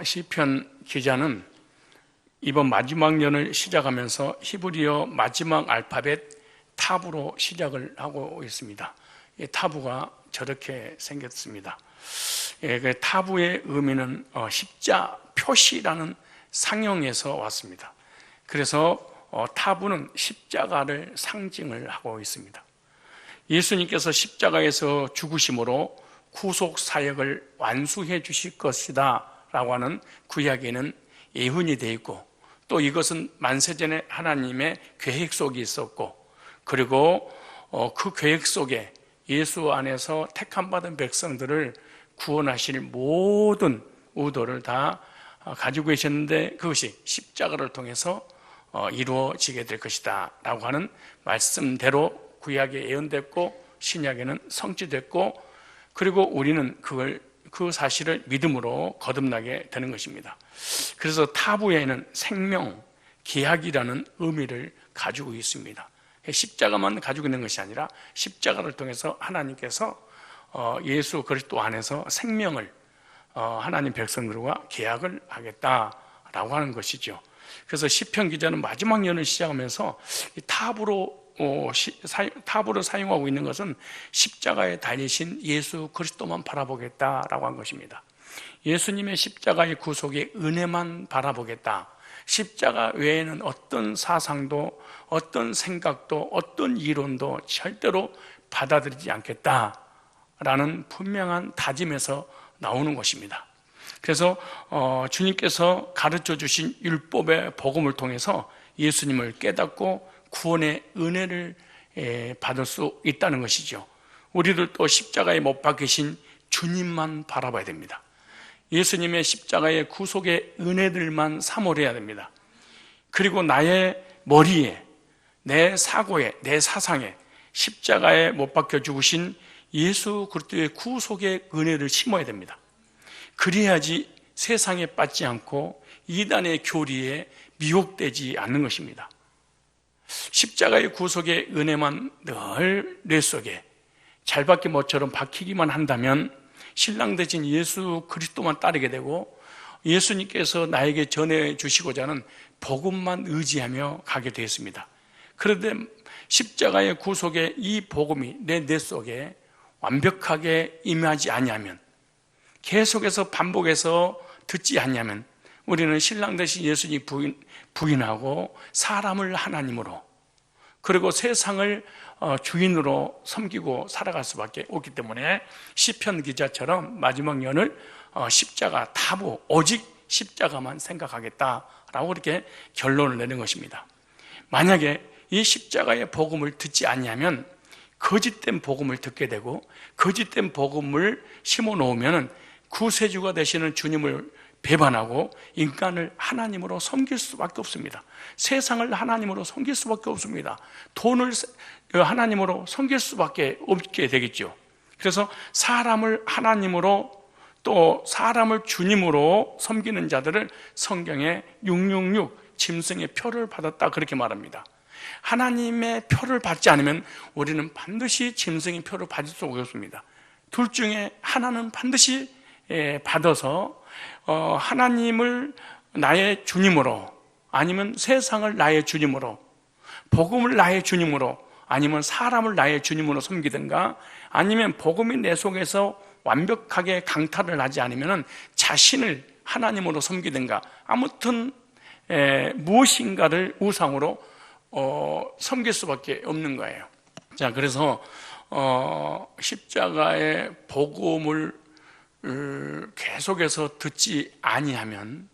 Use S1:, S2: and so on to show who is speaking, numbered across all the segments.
S1: 시편 기자는 이번 마지막 년을 시작하면서 히브리어 마지막 알파벳 타브로 시작을 하고 있습니다. 이 타브가 저렇게 생겼습니다. 그 타브의 의미는 십자 표시라는 상형에서 왔습니다. 그래서 타브는 십자가를 상징을 하고 있습니다. 예수님께서 십자가에서 죽으심으로 구속 사역을 완수해 주실 것이다 라고 하는 구약에는 예언이 되어 있고, 또 이것은 만세전에 하나님의 계획 속에 있었고, 그리고 그 계획 속에 예수 안에서 택함받은 백성들을 구원하실 모든 의도를 다 가지고 계셨는데, 그것이 십자가를 통해서 이루어지게 될 것이다 라고 하는 말씀대로 구약에 예언됐고 신약에는 성취됐고, 그리고 우리는 그 사실을 믿음으로 거듭나게 되는 것입니다. 그래서 타부에는 생명, 계약이라는 의미를 가지고 있습니다. 십자가만 가지고 있는 것이 아니라 십자가를 통해서 하나님께서 예수 그리스도 안에서 생명을 하나님 백성들과 계약을 하겠다라고 하는 것이죠. 그래서 시편 기자는 마지막 년을 시작하면서 타브를 사용하고 있는 것은 십자가에 달리신 예수 그리스도만 바라보겠다라고 한 것입니다. 예수님의 십자가의 구속의 은혜만 바라보겠다. 십자가 외에는 어떤 사상도, 어떤 생각도, 어떤 이론도 절대로 받아들이지 않겠다라는 분명한 다짐에서 나오는 것입니다. 그래서 주님께서 가르쳐 주신 율법의 복음을 통해서 예수님을 깨닫고 구원의 은혜를 받을 수 있다는 것이죠. 우리들도 십자가에 못 박히신 주님만 바라봐야 됩니다. 예수님의 십자가의 구속의 은혜들만 사모해야 됩니다. 그리고 나의 머리에, 내 사고에, 내 사상에 십자가에 못 박혀 죽으신 예수 그리스도의 구속의 은혜를 심어야 됩니다. 그래야지 세상에 빠지지 않고 이단의 교리에 미혹되지 않는 것입니다. 십자가의 구속의 은혜만 늘 뇌 속에 잘박힌 못처럼 박히기만 한다면 신랑 되신 예수 그리스도만 따르게 되고, 예수님께서 나에게 전해주시고자 하는 복음만 의지하며 가게 되었습니다. 그런데 십자가의 구속의 이 복음이 내 뇌 속에 완벽하게 임하지 아니하면, 계속해서 반복해서 듣지 않냐면 우리는 신랑 되신 예수님 부인하고 사람을 하나님으로, 그리고 세상을 주인으로 섬기고 살아갈 수밖에 없기 때문에 시편 기자처럼 마지막 년을 십자가 타부, 오직 십자가만 생각하겠다라고 이렇게 결론을 내는 것입니다. 만약에 이 십자가의 복음을 듣지 않냐면 거짓된 복음을 듣게 되고, 거짓된 복음을 심어 놓으면 구세주가 되시는 주님을 배반하고 인간을 하나님으로 섬길 수밖에 없습니다. 세상을 하나님으로 섬길 수밖에 없습니다. 돈을 하나님으로 섬길 수밖에 없게 되겠죠. 그래서 사람을 하나님으로, 또 사람을 주님으로 섬기는 자들을 성경에 666 짐승의 표를 받았다 그렇게 말합니다. 하나님의 표를 받지 않으면 우리는 반드시 짐승의 표를 받을 수 없습니다. 둘 중에 하나는 반드시 받아서 하나님을 나의 주님으로, 아니면 세상을 나의 주님으로, 복음을 나의 주님으로, 아니면 사람을 나의 주님으로 섬기든가, 아니면 복음이 내 속에서 완벽하게 강탈을 하지 않으면 자신을 하나님으로 섬기든가, 아무튼 무엇인가를 우상으로 섬길 수밖에 없는 거예요. 자, 그래서 십자가의 복음을 계속해서 듣지 아니하면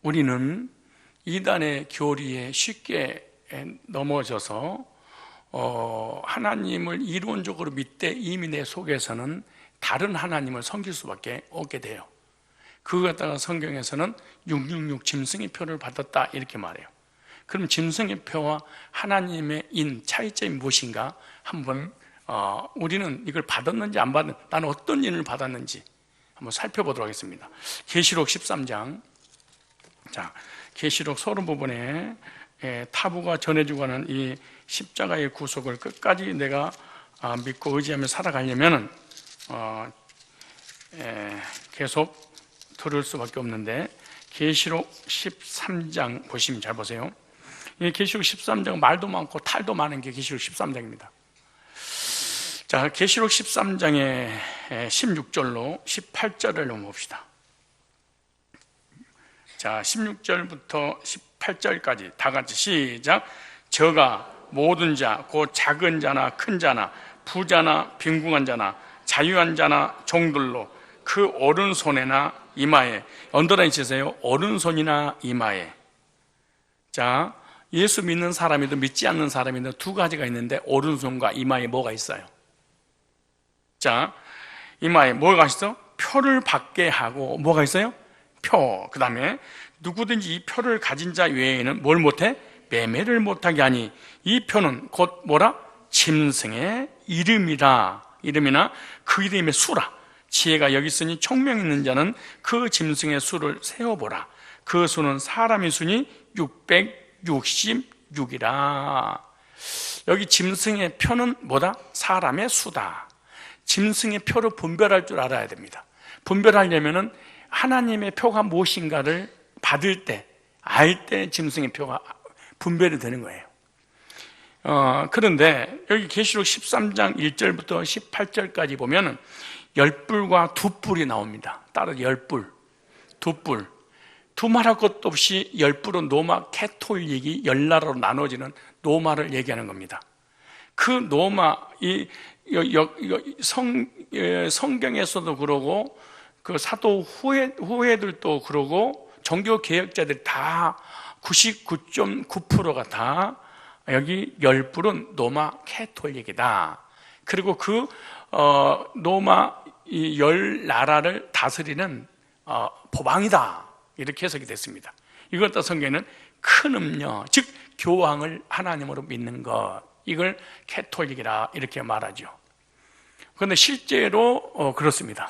S1: 우리는 이단의 교리에 쉽게 넘어져서 하나님을 이론적으로 믿되 이미 내 속에서는 다른 하나님을 섬길 수밖에 없게 돼요. 그거 갖다가 성경에서는 666 짐승의 표를 받았다 이렇게 말해요. 그럼 짐승의 표와 하나님의 차이점이 무엇인가 한번 우리는 이걸 받았는지 안 받았는지, 나는 어떤 인을 받았는지 한번 살펴보도록 하겠습니다. 계시록 13장. 자, 계시록 서론 부분에 타부가 전해주고 하는 이 십자가의 구속을 끝까지 내가 믿고 의지하며 살아가려면 계속 그럴 수밖에 없는데, 계시록 13장 보시면 잘 보세요. 이 계시록 13장은 말도 많고 탈도 많은 게 계시록 13장입니다. 자, 계시록 13장의 16절로 18절을 한번 봅시다. 자, 16절부터 18절까지 다 같이 시작. 저가 모든 자, 곧 작은 자나 큰 자나 부자나 빈궁한 자나 자유한 자나 종들로 그 오른손에나 이마에, 언더라인 치세요. 오른손이나 이마에. 자, 예수 믿는 사람이든 믿지 않는 사람이든 두 가지가 있는데, 오른손과 이마에 뭐가 있어요? 자, 이마에 뭐가 있어? 표를 받게 하고, 뭐가 있어요? 표. 그 다음에 누구든지 이 표를 가진 자 외에는 뭘 못해? 매매를 못하게 하니, 이 표는 곧 뭐라? 짐승의 이름이라. 이름이나 그 이름의 수라. 지혜가 여기 있으니 총명 있는 자는 그 짐승의 수를 세어보라. 그 수는 사람의 수니 666이라. 여기 짐승의 표는 뭐다? 사람의 수다. 짐승의 표를 분별할 줄 알아야 됩니다. 분별하려면은 하나님의 표가 무엇인가를 받을 때, 알 때 짐승의 표가 분별이 되는 거예요. 그런데 여기 계시록 13장 1절부터 18절까지 보면은 10뿔과 2뿔이 나옵니다. 따로 10뿔, 2뿔. 두말할 것도 없이 10뿔은 노마 캐톨릭이 10나라로 나눠지는 노마를 얘기하는 겁니다. 그 노마, 성경에서도 그러고, 그 사도 후회들도 그러고, 종교 개혁자들 다 99.9%가 다 여기 10뿔은 노마 캐톨릭이다. 그리고 그 노마 이 10나라를 다스리는 보방이다. 이렇게 해석이 됐습니다. 이것도 성경에는 큰 음녀, 즉 교황을 하나님으로 믿는 것, 이걸 캐톨릭이라 이렇게 말하죠. 그런데 실제로 그렇습니다.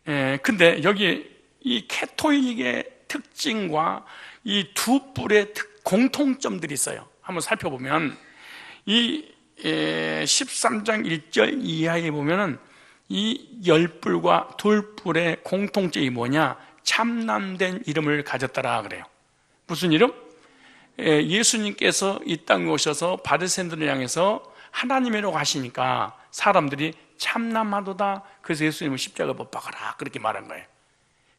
S1: 근데 여기 이 캐톨릭의 특징과 이 2뿔의 공통점들이 있어요. 한번 살펴보면 이 13장 1절 이하에 보면은 이 10뿔과 2뿔의 공통점이 뭐냐? 참남된 이름을 가졌더라 그래요. 무슨 이름? 예수님께서 이 땅에 오셔서 바리새인들을 향해서 하나님이라고 하시니까 사람들이 참남하도다. 그래서 예수님을 십자가에 못 박아라 그렇게 말한 거예요.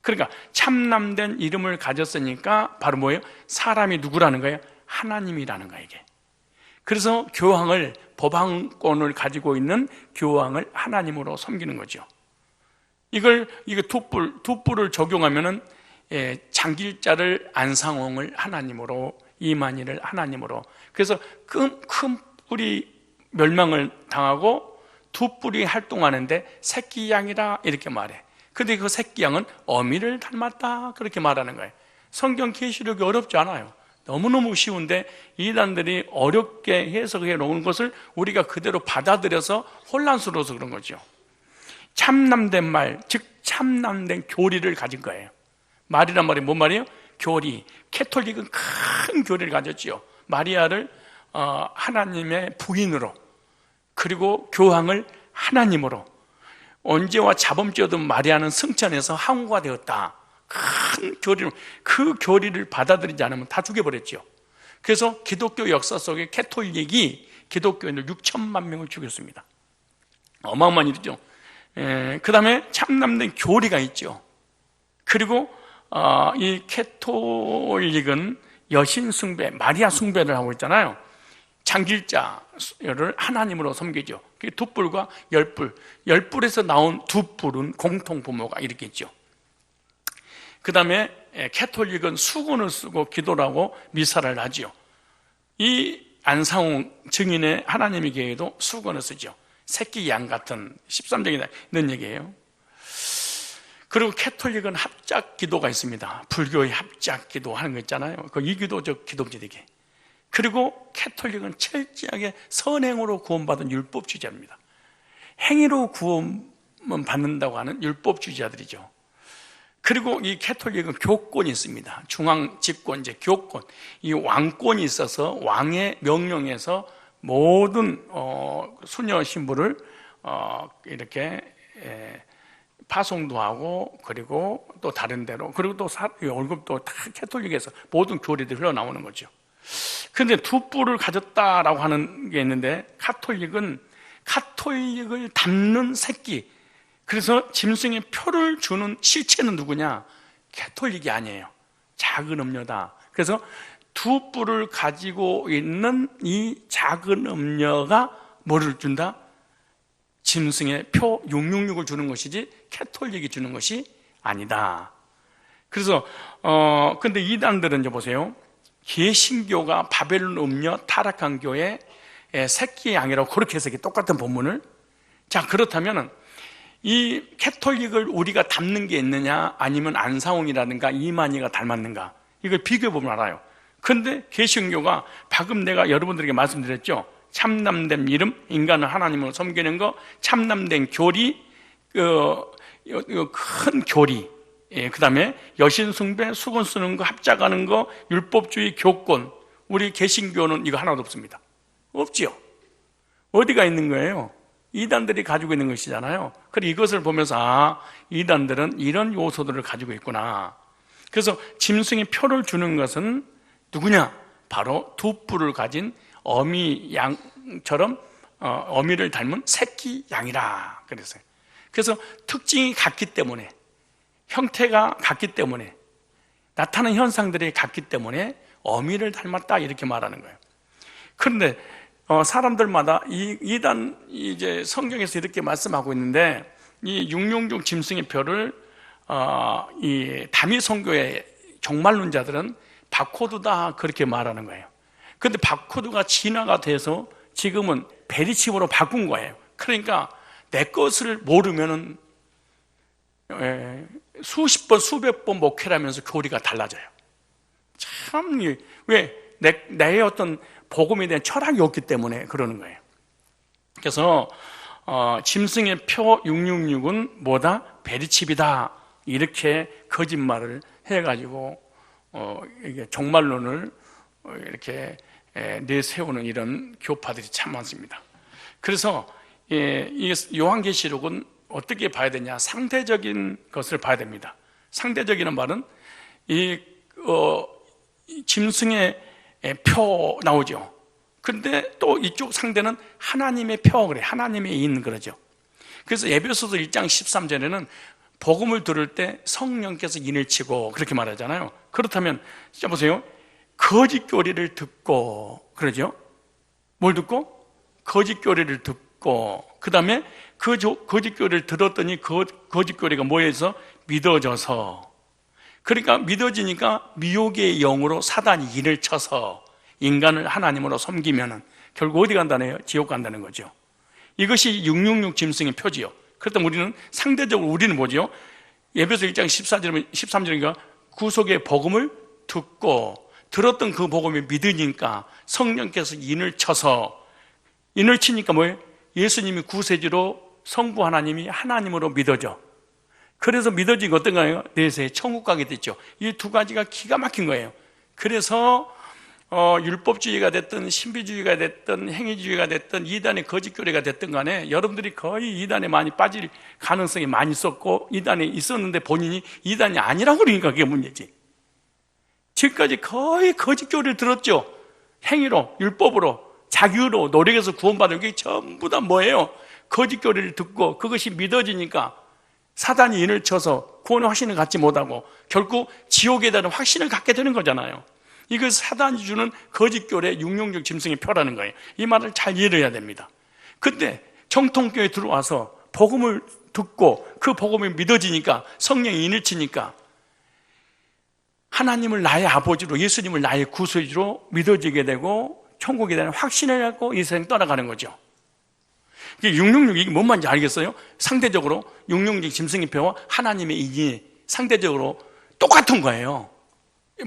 S1: 그러니까 참남된 이름을 가졌으니까 바로 뭐예요? 사람이 누구라는 거예요? 하나님이라는 거예요, 이게. 그래서 교황을, 법왕권을 가지고 있는 교황을 하나님으로 섬기는 거죠. 이거 두 뿔을 적용하면은, 장길자를 안상홍을 하나님으로, 이만희를 하나님으로. 그래서 큰 뿔이 멸망을 당하고 두 뿔이 활동하는데 새끼 양이라 이렇게 말해. 근데 그 새끼 양은 어미를 닮았다 그렇게 말하는 거예요. 성경 계시록이 어렵지 않아요. 너무너무 쉬운데 이단들이 어렵게 해석해 놓은 것을 우리가 그대로 받아들여서 혼란스러워서 그런 거죠. 참남된 말, 즉 참남된 교리를 가진 거예요. 말이란 말이 뭔 말이에요? 교리. 캐톨릭은 큰 교리를 가졌지요. 마리아를 하나님의 부인으로, 그리고 교황을 하나님으로, 언제와 자범죄든 마리아는 승천해서 항우가 되었다. 큰 교리를, 그 교리를 받아들이지 않으면 다 죽여버렸죠. 그래서 기독교 역사 속에 캐톨릭이 기독교인들 6천만 명을 죽였습니다. 어마어마한 일이죠. 그 다음에 참남된 교리가 있죠. 그리고 이 캐톨릭은 여신 숭배, 마리아 숭배를 하고 있잖아요. 장길자를 하나님으로 섬기죠. 두 뿔과 10뿔, 10뿔에서 나온 두 뿔은 공통 부모가 이렇게 있죠. 그 다음에 캐톨릭은 수건을 쓰고 기도를 하고 미사를 하죠. 이 안상홍 증인의 하나님의 교회도 수건을 쓰죠. 새끼 양 같은 13장에 있는 얘기예요. 그리고 캐톨릭은 합작 기도가 있습니다. 불교의 합작 기도 하는 거 있잖아요. 그 이기도적 기도입니다, 이게. 그리고 캐톨릭은 철저하게 선행으로 구원받은 율법주의자입니다. 행위로 구원만 받는다고 하는 율법주의자들이죠. 그리고 이 캐톨릭은 교권이 있습니다. 중앙 집권, 이제 교권. 이 왕권이 있어서 왕의 명령에서 모든 수녀 신부를 이렇게 파송도 하고, 그리고 또 다른 데로, 그리고 또 월급도 다 캐톨릭에서 모든 교리들이 흘러나오는 거죠. 근데 두 뿔을 가졌다라고 하는 게 있는데, 카톨릭을 담는 새끼, 그래서 짐승의 표를 주는 실체는 누구냐? 캐톨릭이 아니에요. 작은 음녀다. 그래서 두 뿔을 가지고 있는 이 작은 음녀가 뭐를 준다? 짐승의 표 666을 주는 것이지 캐톨릭이 주는 것이 아니다. 그래서 근데 이단들은 이제 보세요. 개신교가 바벨론 음녀 타락한 교회 새끼 양이라고 그렇게 해석해, 똑같은 본문을. 자, 그렇다면은 이 캐톨릭을 우리가 닮는 게 있느냐, 아니면 안사홍이라든가 이만희가 닮았는가, 이걸 비교해 보면 알아요. 근데 개신교가 방금 내가 여러분들에게 말씀드렸죠. 참남된 이름, 인간을 하나님으로 섬기는 거, 참남된 교리, 큰 교리, 그 다음에 여신 숭배, 수건 쓰는 거, 합작하는 거, 율법주의 교권. 우리 개신교는 이거 하나도 없습니다. 없지요. 어디가 있는 거예요? 이단들이 가지고 있는 것이잖아요. 그래서 이것을 보면서 이단들은 이런 요소들을 가지고 있구나. 그래서 짐승의 표를 주는 것은 누구냐? 바로 두 뿔을 가진 어미 양처럼 어미를 닮은 새끼 양이라 그랬어요. 그래서 특징이 같기 때문에, 형태가 같기 때문에, 나타나는 현상들이 같기 때문에 어미를 닮았다 이렇게 말하는 거예요. 그런데 사람들마다 이단 이제 성경에서 이렇게 말씀하고 있는데, 이 666 짐승의 표를 이 다미 선교의 종말론자들은 바코드다 그렇게 말하는 거예요. 근데 바코드가 진화가 돼서 지금은 베리칩으로 바꾼 거예요. 그러니까 내 것을 모르면은 수십 번 수백 번 목회하면서 교리가 달라져요. 참, 왜 내 어떤 복음에 대한 철학이 없기 때문에 그러는 거예요. 그래서 짐승의 표 666은 뭐다? 베리칩이다 이렇게 거짓말을 해가지고 이게 종말론을 이렇게 내세우는 이런 교파들이 참 많습니다. 그래서 이 요한계시록은 어떻게 봐야 되냐? 상대적인 것을 봐야 됩니다. 상대적인 말은 이 짐승의 표 나오죠. 근데 또 이쪽 상대는 하나님의 표, 그래. 하나님의 인 그러죠. 그래서 에베소서 1장 13절에는 복음을 들을 때 성령께서 인을 치고 그렇게 말하잖아요. 그렇다면 자 보세요. 거짓 교리를 듣고 그러죠. 뭘 듣고? 거짓 교리를 듣고, 그 다음에 그 거짓 교리를 들었더니 그 거짓 교리가 뭐해서 믿어져서, 그러니까 믿어지니까 미혹의 영으로 사단이 인을 쳐서 인간을 하나님으로 섬기면은 결국 어디 간다네요? 지옥 간다는 거죠. 이것이 666 짐승의 표지요. 그렇다면 우리는 상대적으로 우리는 뭐죠? 에베소 1장 13절인가 구속의 복음을 듣고 들었던 그 복음을 믿으니까 성령께서 인을 쳐서, 인을 치니까 뭐예요? 예수님이 구세주로 성부 하나님이 하나님으로 믿어져. 그래서 믿어진 거 어떤가요? 내세에 천국 가게 됐죠. 이 두 가지가 기가 막힌 거예요. 그래서 율법주의가 됐든 신비주의가 됐든 행위주의가 됐든 이단의 거짓교리가 됐든 간에 여러분들이 거의 이단에 많이 빠질 가능성이 많이 있었고, 이단에 있었는데 본인이 이단이 아니라고 그러니까 그게 문제지. 지금까지 거의 거짓교리를 들었죠. 행위로, 율법으로, 자기로 노력해서 구원받은 게 전부 다 뭐예요? 거짓교리를 듣고 그것이 믿어지니까 사단이 인을 쳐서 구원의 확신을 갖지 못하고 결국 지옥에 대한 확신을 갖게 되는 거잖아요. 이것은 사단이 주는 거짓교리의 666 짐승의 표라는 거예요. 이 말을 잘 이해를 해야 됩니다. 근데 정통교회에 들어와서 복음을 듣고 그 복음이 믿어지니까 성령이 인을 치니까 하나님을 나의 아버지로, 예수님을 나의 구세주로 믿어지게 되고 천국에 대한 확신을 갖고 이 세상 떠나가는 거죠. 666 이게 뭔 말인지 알겠어요? 상대적으로 666 짐승의 표와 하나님의 인이 상대적으로 똑같은 거예요.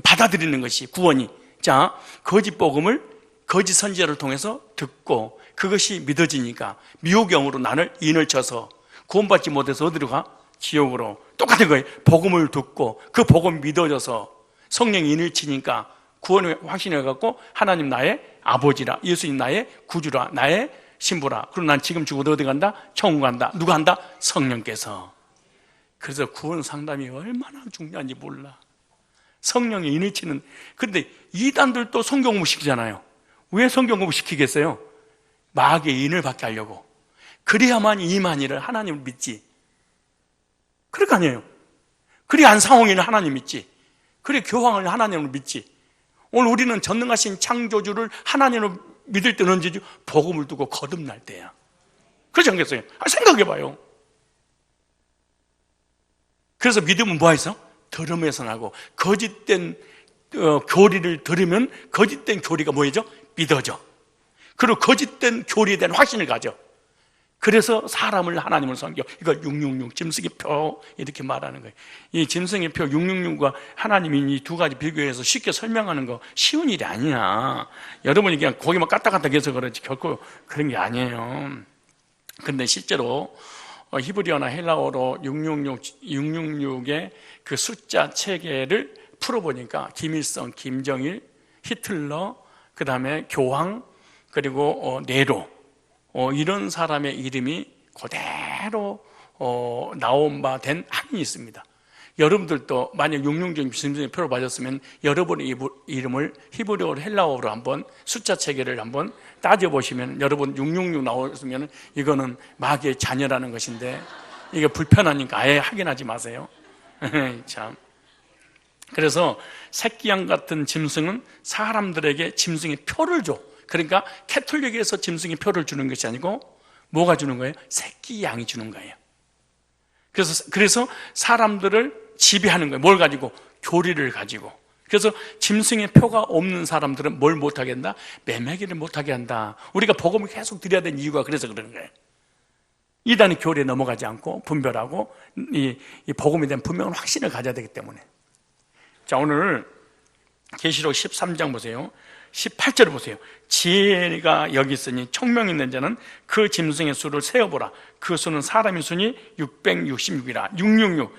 S1: 받아들이는 것이 구원이. 자, 거짓 복음을 거짓 선지자를 통해서 듣고 그것이 믿어지니까 미혹영으로 나를 인을 쳐서 구원받지 못해서 어디로 가? 지옥으로. 똑같은 거예요. 복음을 듣고 그 복음이 믿어져서 성령이 인을 치니까 구원을 확신해 갖고 하나님 나의 아버지라, 예수님 나의 구주라, 나의 신부라. 그럼 난 지금 죽어도 어디 간다? 천국 간다. 누가 한다? 성령께서. 그래서 구원 상담이 얼마나 중요한지 몰라. 성령의 인을 치는. 그런데 이단들도 성경 공부 시키잖아요. 왜 성경 공부 시키겠어요? 마귀의 인을 받게 하려고. 그래야만 이만희를 하나님을 믿지. 그럴 거 아니에요. 그래 안상홍이는 하나님 믿지. 그래 교황을 하나님을 믿지. 오늘 우리는 전능하신 창조주를 하나님으로 믿을 때는 언제죠? 복음을 두고 거듭날 때야. 그렇지 않겠어요? 생각해봐요. 그래서 믿음은 뭐하겠어? 들음에서 나고, 거짓된 교리를 들으면 거짓된 교리가 뭐죠? 믿어져. 그리고 거짓된 교리에 대한 확신을 가져. 그래서 사람을 하나님을 섬겨. 이거 666 짐승의 표 이렇게 말하는 거예요. 이 짐승의 표 666과 하나님이 이 두 가지 비교해서 쉽게 설명하는 거 쉬운 일이 아니야. 여러분이 그냥 거기만 까딱까딱 해서 그렇지 결코 그런 게 아니에요. 근데 실제로 히브리어나 헬라어로 666의 그 숫자 체계를 풀어보니까 김일성, 김정일, 히틀러, 그 다음에 교황, 그리고 네로, 이런 사람의 이름이 그대로 나온 바 된 한이 있습니다. 여러분들도 만약 666 짐승의 표를 받았으면 여러분의 이름을 히브리어로 헬라어로 한번 숫자 체계를 한번 따져보시면 여러분 666 나왔으면 이거는 마귀의 자녀라는 것인데 이게 불편하니까 아예 확인하지 마세요. 참. 그래서 새끼양 같은 짐승은 사람들에게 짐승의 표를 줘. 그러니까 캐톨릭에서 짐승의 표를 주는 것이 아니고 뭐가 주는 거예요? 새끼 양이 주는 거예요. 그래서 사람들을 지배하는 거예요. 뭘 가지고? 교리를 가지고. 그래서 짐승의 표가 없는 사람들은 뭘 못하게 한다? 매매기를 못하게 한다. 우리가 복음을 계속 드려야 되는 이유가 그래서 그러는 거예요. 이단의 교리에 넘어가지 않고 분별하고 이 복음에 대한 분명한 확신을 가져야 되기 때문에. 자, 오늘 계시록 13장 보세요. 18절을 보세요. 지혜가 여기 있으니 총명 있는 자는 그 짐승의 수를 세어보라. 그 수는 사람의 수니 666이라. 666.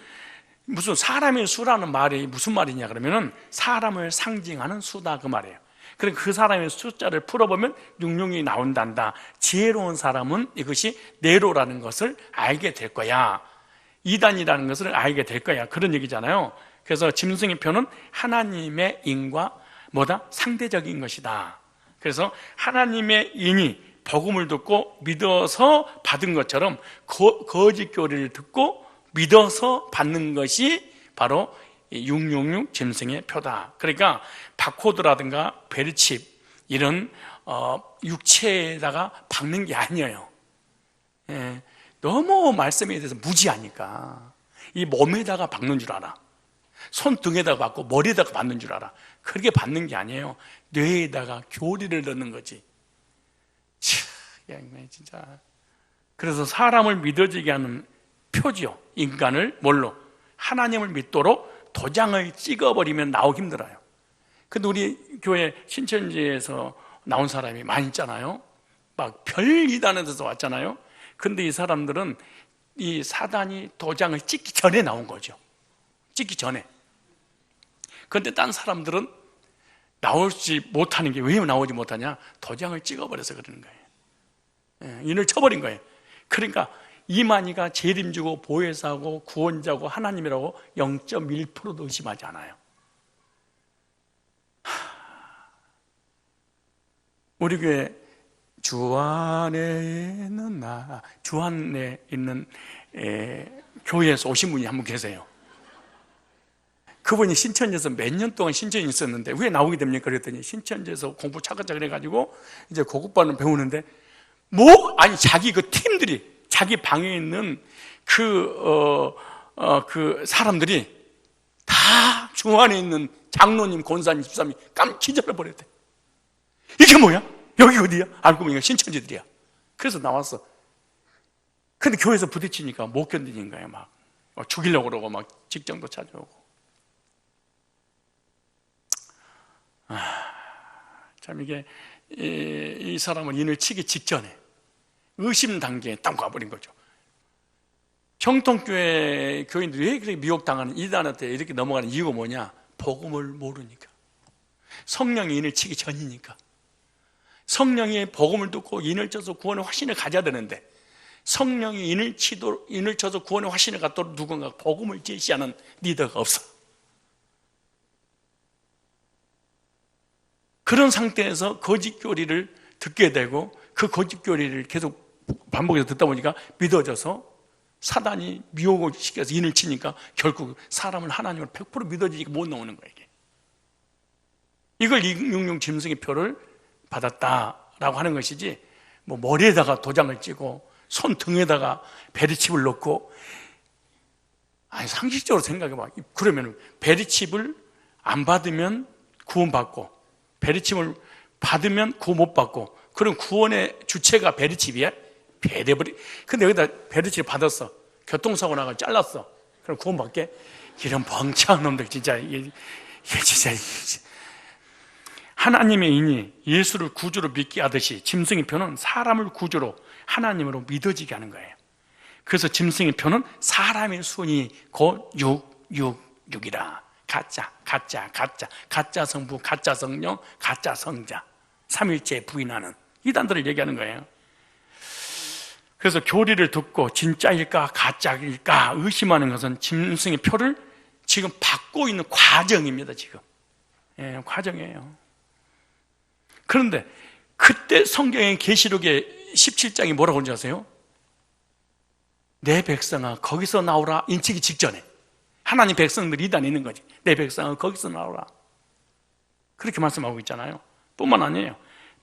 S1: 무슨 사람의 수라는 말이 무슨 말이냐 그러면은 사람을 상징하는 수다 그 말이에요. 그러니까 그 사람의 숫자를 풀어보면 666이 나온단다. 지혜로운 사람은 이것이 네로라는 것을 알게 될 거야. 이단이라는 것을 알게 될 거야. 그런 얘기잖아요. 그래서 짐승의 표는 하나님의 인과 뭐다? 상대적인 것이다. 그래서 하나님의 인이 복음을 듣고 믿어서 받은 것처럼 거짓 교리를 듣고 믿어서 받는 것이 바로 666 짐승의 표다. 그러니까 바코드라든가 벨칩 이런 육체에다가 박는 게 아니에요. 예, 너무 말씀에 대해서 무지하니까 이 몸에다가 박는 줄 알아. 손등에다가 박고 머리에다가 받는 줄 알아. 그렇게 받는 게 아니에요. 뇌에다가 교리를 넣는 거지. 진짜. 그래서 사람을 믿어지게 하는 표지요. 인간을 뭘로? 하나님을 믿도록 도장을 찍어버리면 나오기 힘들어요. 근데 우리 교회 신천지에서 나온 사람이 많이 있잖아요. 막 별 이단에 데서 왔잖아요. 근데 이 사람들은 이 사단이 도장을 찍기 전에 나온 거죠. 찍기 전에. 그런데 딴 사람들은 나오지 못하는 게 왜 나오지 못하냐? 도장을 찍어버려서 그러는 거예요. 인을 쳐버린 거예요. 그러니까 이만희가 재림주고 보혜사고 구원자고 하나님이라고 0.1%도 의심하지 않아요. 우리 교회 주 안에 있는 주 안에 있는 교회에서 오신 분이 한 분 계세요. 그분이 신천지에서 몇 년 동안 신천지에 있었는데 왜 나오게 됩니까? 그랬더니 신천지에서 공부 차근차근 해가지고 이제 고급반을 배우는데 아니 자기 그 팀들이 자기 방에 있는 그 사람들이 다 주 안에 있는 장로님, 권사님, 집사님이 기절해 버렸대. 이게 뭐야? 여기 어디야? 알고 보니까 신천지들이야. 그래서 나왔어. 근데 교회에서 부딪히니까 못 견디는 거야. 막 죽이려고 그러고 막 직장도 찾아오고. 참 이게 이 사람은 인을 치기 직전에 의심 단계에 딱 가버린 거죠. 정통교회 교인들이 왜 그렇게 미혹당하는 이단한테 이렇게 넘어가는 이유가 뭐냐? 복음을 모르니까. 성령이 인을 치기 전이니까. 성령이 복음을 듣고 인을 쳐서 구원의 확신을 가져야 되는데 성령이 인을 쳐서 구원의 화신을 갖도록 누군가 복음을 제시하는 리더가 없어. 그런 상태에서 거짓 교리를 듣게 되고 그 거짓 교리를 계속 반복해서 듣다 보니까 믿어져서 사단이 미혹을 시켜서 인을 치니까 결국 사람을 하나님으로 100% 믿어지니까 못 나오는 거예요. 이걸 666 짐승의 표를 받았다라고 하는 것이지, 뭐 머리에다가 도장을 찍고 손등에다가 베리칩을 넣고, 아니 상식적으로 생각해봐. 그러면 베리칩을 안 받으면 구원받고 베리칩을 받으면 구원 못 받고, 그럼 구원의 주체가 베리칩이야? 근데 여기다 베리칩 받았어. 교통사고 나가 잘랐어. 그럼 구원받게? 이런 멍청한 놈들 진짜. 이게 진짜. 하나님의 인이 예수를 구주로 믿게 하듯이 짐승의 표는 사람을 구주로 하나님으로 믿어지게 하는 거예요. 그래서 짐승의 표는 사람의 순이 곧 666이라. 가짜 성부, 가짜 성령, 가짜 성자, 삼일째 부인하는 이단들을 얘기하는 거예요. 그래서 교리를 듣고 진짜일까 가짜일까 의심하는 것은 짐승의 표를 지금 받고 있는 과정입니다. 지금 과정이에요. 그런데 그때 성경의 계시록의 17장이 뭐라고 하는지 아세요? 내 백성아 거기서 나오라. 인치기 직전에 하나님 백성들이 이단에 있는 거지. 내 백성아 거기서 나오라. 그렇게 말씀하고 있잖아요. 뿐만 아니에요.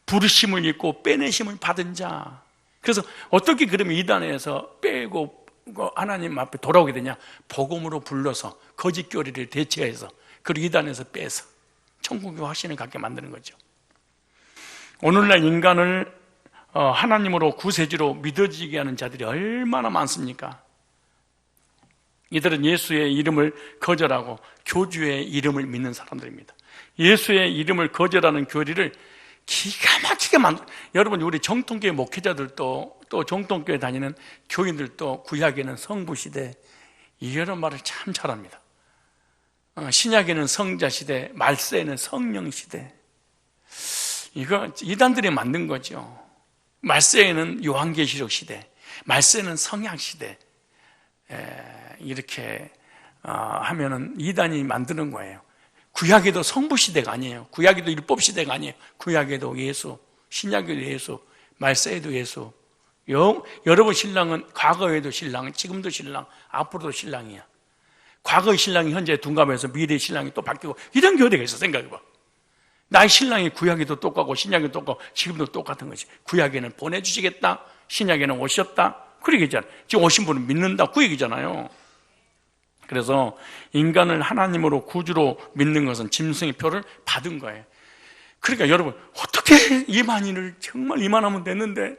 S1: 부르심을 입고 빼내심을 받은 자. 그래서 어떻게 그러면 이단에서 빼고 하나님 앞에 돌아오게 되냐? 복음으로 불러서 거짓 교리를 대체해서 그리고 이단에서 빼서 천국의 확신을 갖게 만드는 거죠. 오늘날 인간을 하나님으로 구세주로 믿어지게 하는 자들이 얼마나 많습니까? 이들은 예수의 이름을 거절하고 교주의 이름을 믿는 사람들입니다. 예수의 이름을 거절하는 교리를 기가 막히게 여러분, 우리 정통교회 목회자들도 또 정통교회 다니는 교인들도 구약에는 성부시대 이런 말을 참 잘합니다. 신약에는 성자시대, 말세에는 성령시대. 이거 이단들이 만든 거죠. 말세에는 요한계시록 시대, 말세는 성약시대. 이렇게 하면은 이단이 만드는 거예요. 구약에도 성부시대가 아니에요. 구약에도 율법시대가 아니에요. 구약에도 예수, 신약에도 예수, 말세에도 예수. 여러분 신랑은 과거에도 신랑, 지금도 신랑, 앞으로도 신랑이야. 과거의 신랑이 현재 둔갑해서 미래의 신랑이 또 바뀌고 이런 교대가 있어. 생각해봐. 나의 신랑이 구약에도 똑같고 신약에도 똑같고 지금도 똑같은 거지. 구약에는 보내주시겠다, 신약에는 오셨다, 그렇게 얘기잖아. 지금 오신 분은 믿는다, 그 얘기잖아요. 그래서 인간을 하나님으로 구주로 믿는 것은 짐승의 표를 받은 거예요. 그러니까 여러분, 어떻게 이만희를 정말 이만하면 됐는데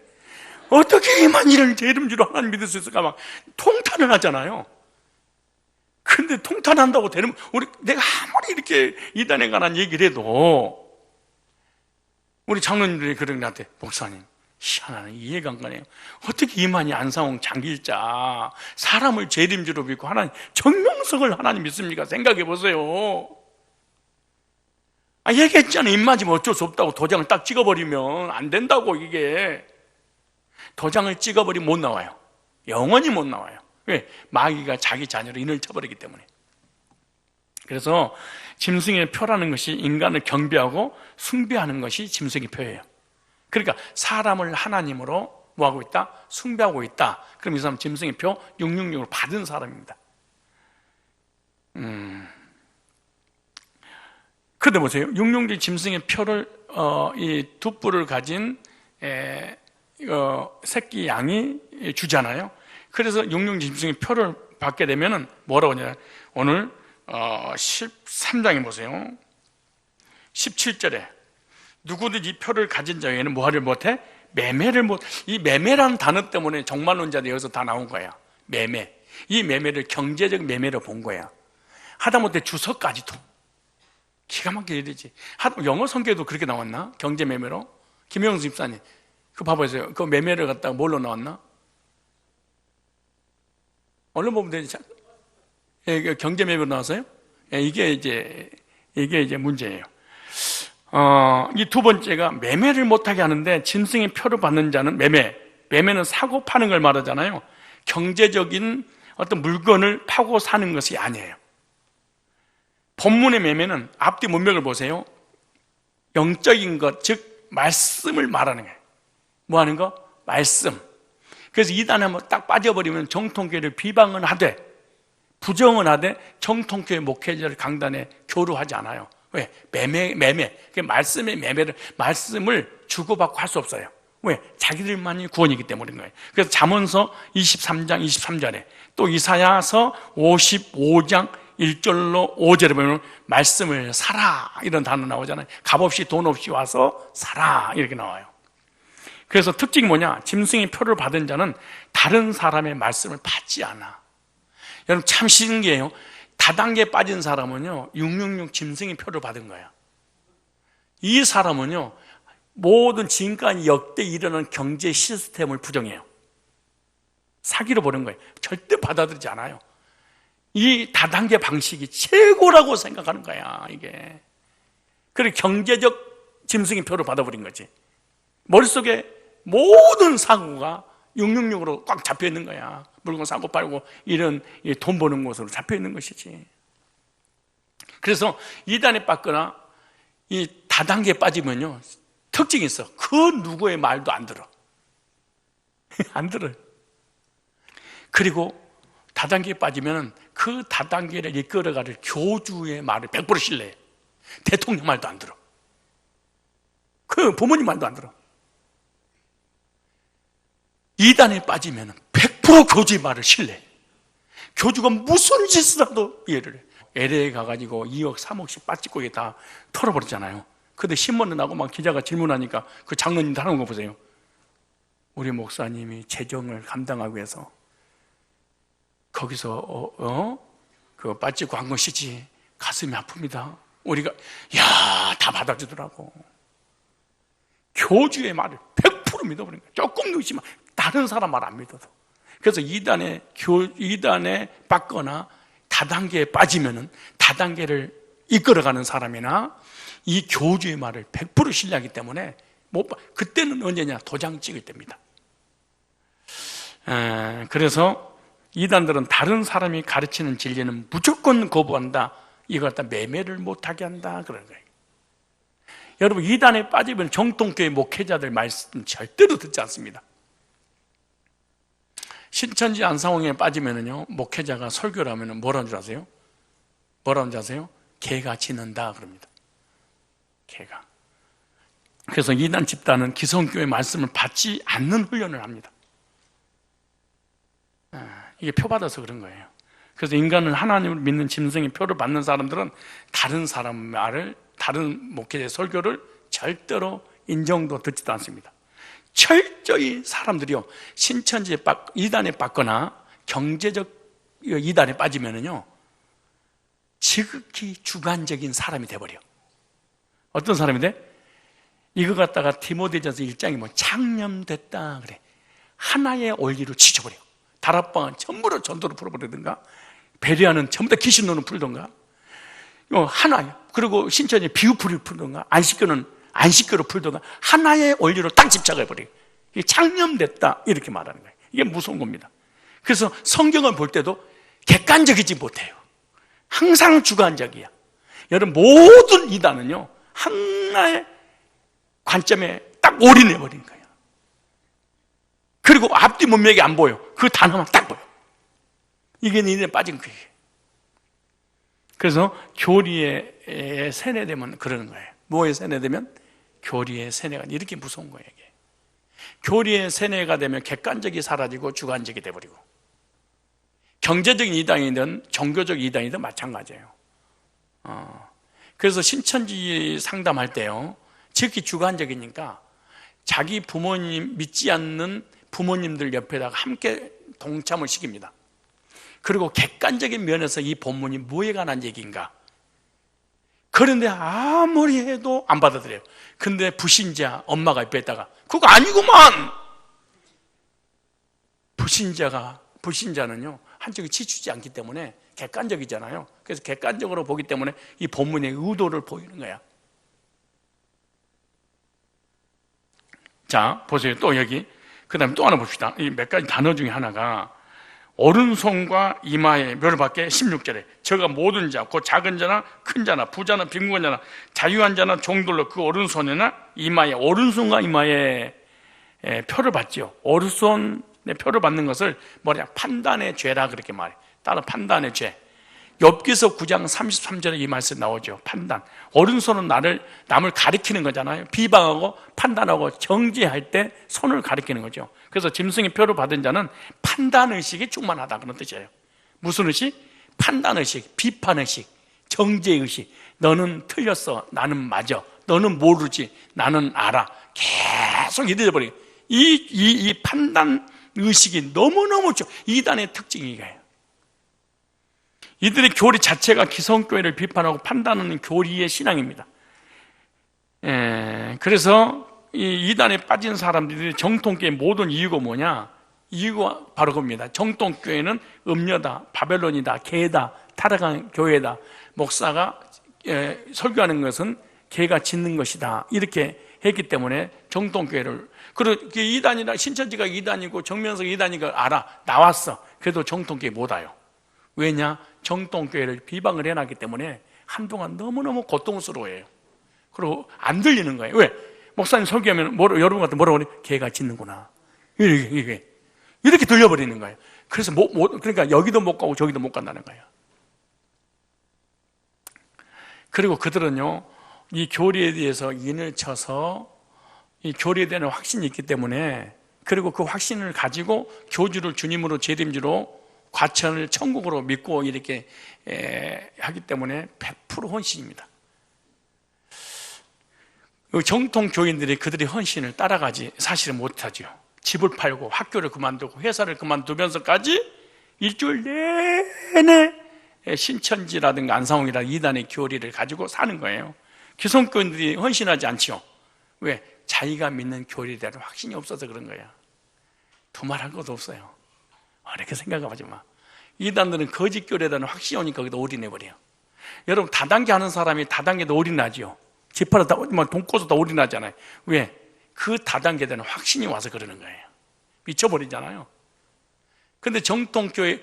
S1: 어떻게 이만희를 제 이름주로 하나님 믿을 수 있을까 막 통탄을 하잖아요. 근데 통탄한다고 되는, 내가 아무리 이렇게 이단에 관한 얘기를 해도 우리 장로님들이 그런 나한테, 목사님 희한하네, 이해가 안 가네요. 어떻게 이만희, 안상홍, 장길자 사람을 제 이름주로 믿고 하나님 정명석을 하나님 믿습니까? 생각해 보세요. 얘기했잖아요. 입 맞으면 어쩔 수 없다고. 도장을 딱 찍어버리면 안 된다고. 이게 도장을 찍어버리면 못 나와요. 영원히 못 나와요. 왜? 마귀가 자기 자녀로 인을 쳐버리기 때문에. 그래서 짐승의 표라는 것이 인간을 경배하고 숭배하는 것이 짐승의 표예요. 그러니까 사람을 하나님으로 뭐하고 있다? 숭배하고 있다. 그럼 이 사람 짐승의 표 666을 받은 사람입니다. 그런데 보세요. 666 짐승의 표를 이 두 뿔을 가진 새끼 양이 주잖아요. 그래서 666 짐승의 표를 받게 되면은 뭐라고 하냐? 오늘 13장에 보세요. 17절에 누구든지 이 표를 가진 자에게는 뭐하를 못해? 매매를 못. 이 매매라는 단어 때문에 종말론자들이 여기서 다 나온 거야. 매매. 이 매매를 경제적 매매로 본 거야. 하다못해 주석까지도 기가 막히게 되지. 영어 성경에도 그렇게 나왔나? 경제 매매로? 김영수 집사님, 그거 봐보세요. 그 매매를 갖다가 뭘로 나왔나? 얼른 보면 되지. 경제 매매로 나왔어요? 이게 이제 문제예요. 이 두 번째가 매매를 못하게 하는데 짐승의 표를 받는 자는 매매, 매매는 사고 파는 걸 말하잖아요. 경제적인 어떤 물건을 파고 사는 것이 아니에요. 본문의 매매는 앞뒤 문맥을 보세요. 영적인 것, 즉 말씀을 말하는 거예요. 뭐 하는 거? 말씀. 그래서 이단에 한번 딱 빠져버리면 정통교회를 비방은 하되, 부정은 하되 정통교회 목회자를 강단에 교류하지 않아요. 왜? 매매. 그 말씀의 매매를, 말씀을 주고받고 할 수 없어요. 왜? 자기들만이 구원이기 때문인 거예요. 그래서 잠언서 23장 23절에 또 이사야서 55장 1절로 5절에 보면 말씀을 사라 이런 단어 나오잖아요. 값없이 돈 없이 와서 사라 이렇게 나와요. 그래서 특징이 뭐냐? 짐승의 표를 받은 자는 다른 사람의 말씀을 받지 않아. 여러분 참 신기해요. 다단계에 빠진 사람은요 666 짐승의 표를 받은 거야. 이 사람은요 모든 지금까지 역대 일어난 경제 시스템을 부정해요. 사기로 보는 거예요. 절대 받아들이지 않아요. 이 다단계 방식이 최고라고 생각하는 거야 이게. 그리고 경제적 짐승의 표를 받아버린 거지. 머릿속에 모든 사고가 666으로 꽉 잡혀있는 거야. 물건 사고 팔고 이런 돈 버는 곳으로 잡혀있는 것이지. 그래서 이단에 빠거나 이 다단계에 빠지면요 특징이 있어. 그 누구의 말도 안 들어. 안 들어요. 그리고 다단계에 빠지면 그 다단계를 이끌어가는 교주의 말을 100% 신뢰해. 대통령 말도 안 들어. 그 부모님 말도 안 들어. 이단에 빠지면 100% 교주의 말을 신뢰해. 교주가 무슨 짓을 해도 이해를 해. LA에 가가지고 2억 3억씩 빠짓고에 다 털어버렸잖아요. 근데 신문에 나고 막 기자가 질문하니까 그 장로님도 하는 거 보세요. 우리 목사님이 재정을 감당하기 위해서 거기서 그 빠짓고 한 것이지 가슴이 아픕니다. 우리가 다 받아주더라고. 교주의 말을 100% 믿어버린 거예요. 조금 의심하 다른 사람 말 안 믿어도. 그래서 이단에 빠거나 다단계에 빠지면은 다단계를 이끌어가는 사람이나 이 교주의 말을 100% 신뢰하기 때문에 그때는 언제냐? 도장 찍을 때입니다. 그래서 이단들은 다른 사람이 가르치는 진리는 무조건 거부한다. 이걸 갖다 매매를 못하게 한다. 그런 거예요. 여러분 이단에 빠지면 정통교회 목회자들 말씀 절대로 듣지 않습니다. 신천지 안상홍에 빠지면은요 목회자가 설교를 하면은 뭐라는 줄 아세요? 뭐라는 줄 아세요? 개가 짖는다 그럽니다. 개가. 그래서 이단 집단은 기성교회 말씀을 받지 않는 훈련을 합니다. 이게 표받아서 그런 거예요. 그래서 인간은 하나님을 믿는 짐승의 표를 받는 사람들은 다른 사람 말을, 다른 목회자의 설교를 절대로 인정도 듣지도 않습니다. 철저히 사람들이요 신천지에 이단에 빠거나 경제적 이단에 빠지면은요 지극히 주관적인 사람이 돼버려. 어떤 사람이 돼? 이거 갖다가 디모데전서 1장이 뭐 창념됐다 그래. 하나의 원리로 지켜버려. 다락방은 전부를 전도로 풀어버리든가 베레아는 전부 다 귀신론을 풀던가 하나야. 그리고 신천지 비유풀을 풀던가 안식교로 풀던가 하나의 원리로 딱 집착해버려요. 이게 창념됐다 이렇게 말하는 거예요. 이게 무서운 겁니다. 그래서 성경을 볼 때도 객관적이지 못해요. 항상 주관적이야. 여러분 모든 이단은요 하나의 관점에 딱 올인해버리는 거예요. 그리고 앞뒤 문맥이 안 보여. 그 단어만 딱 보여. 이게 니네 빠진 거예요. 그래서 교리에 세뇌되면 그러는 거예요. 뭐에 세뇌되면? 교리에 세뇌가 이렇게 무서운 거예요. 이게. 교리에 세뇌가 되면 객관적이 사라지고 주관적이 돼버리고 경제적인 이단이든 종교적 이단이든 마찬가지예요. 그래서 신천지 상담할 때요 지극히 주관적이니까 자기 부모님 믿지 않는 부모님들 옆에다가 함께 동참을 시킵니다. 그리고 객관적인 면에서 이 본문이 뭐에 관한 얘기인가? 그런데 아무리 해도 안 받아들여요. 근데 불신자 엄마가 옆에 있다가 그거 아니구만! 불신자는요 한쪽에 치추지 않기 때문에 객관적이잖아요. 그래서 객관적으로 보기 때문에 이 본문의 의도를 보이는 거야. 자, 보세요. 또 여기 그 다음에 또 하나 봅시다. 이 몇 가지 단어 중에 하나가 오른손과 이마에 묘를 받게 16절에 저가 모든 자, 곧 작은 자나 큰 자나 부자나 빈곤한 자나 자유한 자나 종들로 그 오른손이나 이마에, 오른손과 이마에 표를 받지요. 오른손에 표를 받는 것을 뭐냐, 판단의 죄라 그렇게 말해. 따로 판단의 죄. 욥기서 9장 33절에 이 말씀 나오죠. 판단. 오른손은 남을 가리키는 거잖아요. 비방하고 판단하고 정죄할 때 손을 가리키는 거죠. 그래서 짐승의 표를 받은 자는 판단의식이 충만하다, 그런 뜻이에요. 무슨 의식? 판단의식, 비판의식, 정죄의식. 너는 틀렸어, 나는 맞아. 너는 모르지, 나는 알아. 계속 이래 버리고, 이 판단의식이 너무너무 이단의 특징이 이거예요. 이들의 교리 자체가 기성교회를 비판하고 판단하는 교리의 신앙입니다. 그래서 이 이단에 빠진 사람들이 정통교회 모든 이유가 뭐냐? 이유가 바로 그겁니다. 정통교회는 음녀다, 바벨론이다, 개다, 타락한 교회다. 목사가 설교하는 것은 개가 짖는 것이다, 이렇게 했기 때문에 정통교회를, 그리고 이단이나 신천지가 이단이고 정면석 이단이가 알아, 나왔어. 그래도 정통교회 못 와요. 왜냐? 정통교회를 비방을 해놨기 때문에 한동안 너무너무 고통스러워해요. 그리고 안 들리는 거예요. 왜? 목사님 설교하면 여러분 같은 뭐라고 그래? 개가 짖는구나, 이렇게 들려버리는 거예요. 그래서 그러니까 여기도 못 가고 저기도 못 간다는 거예요. 그리고 그들은요, 이 교리에 대해서 인을 쳐서 이 교리에 대한 확신이 있기 때문에, 그리고 그 확신을 가지고 교주를 주님으로 재림주로 과천을 천국으로 믿고 이렇게 하기 때문에 100% 헌신입니다. 정통 교인들이 그들의 헌신을 따라가지 사실은 못하죠. 집을 팔고 학교를 그만두고 회사를 그만두면서까지 일주일 내내 신천지라든가 안상홍이라든가 이단의 교리를 가지고 사는 거예요. 기성교인들이 헌신하지 않죠. 왜? 자기가 믿는 교리에 대한 확신이 없어서 그런 거야. 두말할 것도 없어요. 이렇게 생각하지 마. 이단들은 거짓 교리에 대한 확신이 오니까 거기다 올인해버려요. 여러분, 다단계 하는 사람이 다단계도 올인하죠. 지파로 돈 꿔서 다 올인하잖아요. 왜? 그 다단계에 대한 확신이 와서 그러는 거예요. 미쳐버리잖아요. 근데 정통교회,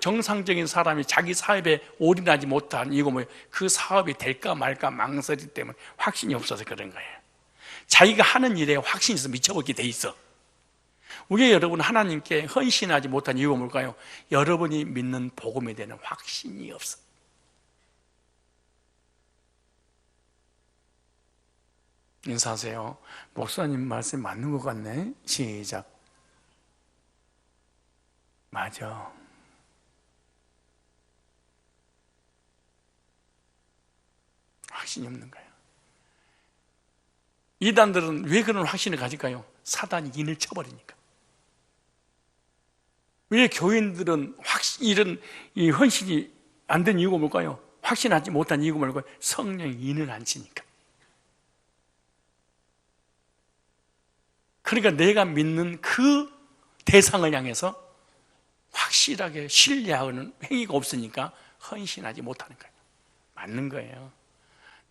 S1: 정상적인 사람이 자기 사업에 올인하지 못한 이유가 뭐예요? 그 사업이 될까 말까 망설이기 때문에 확신이 없어서 그런 거예요. 자기가 하는 일에 확신이 있어 미쳐버리게 돼 있어. 왜 여러분 하나님께 헌신하지 못한 이유가 뭘까요? 여러분이 믿는 복음에 대한 확신이 없어. 인사하세요. 목사님 말씀 맞는 것 같네. 시작. 맞아. 확신이 없는 거예요. 이단들은 왜 그런 확신을 가질까요? 사단이 인을 쳐버리니까. 왜 교인들은 이런 이 헌신이 안 된 이유가 뭘까요? 확신하지 못한 이유가 뭘까요? 성령이 인을 안 치니까. 그러니까 내가 믿는 그 대상을 향해서 확실하게 신뢰하는 행위가 없으니까 헌신하지 못하는 거예요. 맞는 거예요.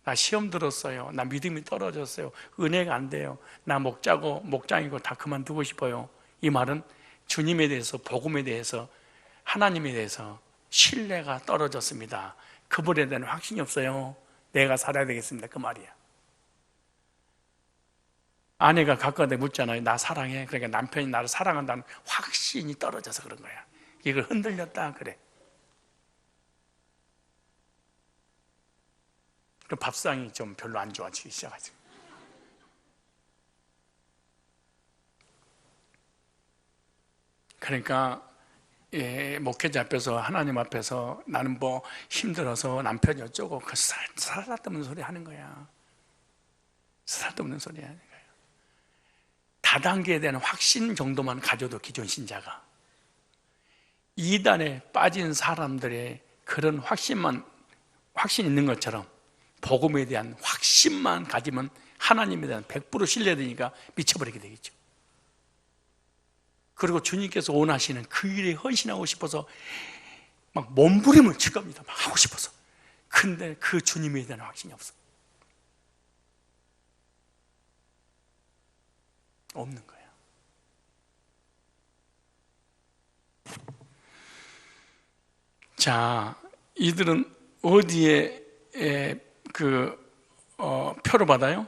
S1: 나 시험 들었어요. 나 믿음이 떨어졌어요. 은혜가 안 돼요. 나 목장이고 다 그만두고 싶어요. 이 말은 주님에 대해서, 복음에 대해서, 하나님에 대해서 신뢰가 떨어졌습니다. 그분에 대한 확신이 없어요. 내가 살아야 되겠습니다, 그 말이야. 아내가 가까이 묻잖아요. 나 사랑해. 그러니까 남편이 나를 사랑한다는 확신이 떨어져서 그런 거야. 이걸 흔들렸다 그래. 그 밥상이 좀 별로 안 좋아지기 시작하죠. 그러니까 목회자 앞에서, 하나님 앞에서 나는 뭐 힘들어서 남편이 어쩌고 그 쓸데없는 소리 하는 거야. 쓸데없는 소리 하는 거야. 다단계에 대한 확신 정도만 가져도 기존 신자가, 이단에 빠진 사람들의 그런 확신 있는 것처럼 복음에 대한 확신만 가지면 하나님에 대한 100% 신뢰되니까 미쳐버리게 되겠죠. 그리고 주님께서 원하시는 그 일에 헌신하고 싶어서 막 몸부림을 칠 겁니다. 막 하고 싶어서. 근데 그 주님에 대한 확신이 없어. 없는 거예요. 자, 이들은 어디에 표를 받아요?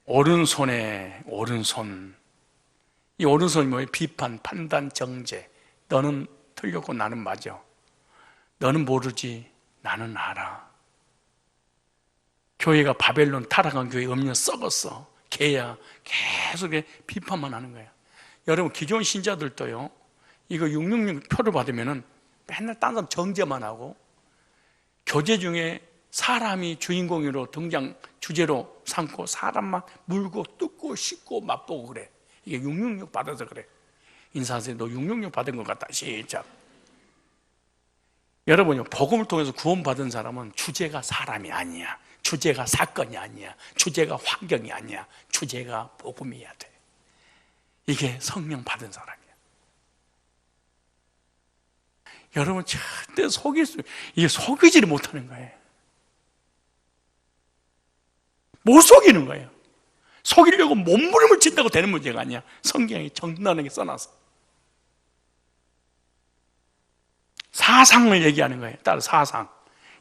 S1: 오른손에, 오른손. 이 오른손이 뭐예요? 비판, 판단, 정죄. 너는 틀렸고 나는 맞아. 너는 모르지, 나는 알아. 교회가 바벨론 타락한 교회 음료 썩었어. 개야. 계속 비판만 하는 거야. 여러분, 기존 신자들도요, 이거 666 표를 받으면은 맨날 딴 사람 정죄만 하고, 교제 중에 사람이 주인공으로 등장 주제로 삼고 사람만 물고 뜯고 씻고 맛보고 그래. 이게 666 받아서 그래. 인사하세요. 너 666 받은 것 같다. 시작. 여러분요, 복음을 통해서 구원받은 사람은 주제가 사람이 아니야. 주제가 사건이 아니야. 주제가 환경이 아니야. 주제가 복음이어야 돼. 이게 성령 받은 사람이야. 여러분, 절대 이게 속이지를 못하는 거예요. 못 속이는 거예요. 속이려고 몸부림을 친다고 되는 문제가 아니야. 성경이 정단하게 써놔서. 사상을 얘기하는 거예요. 따로 사상.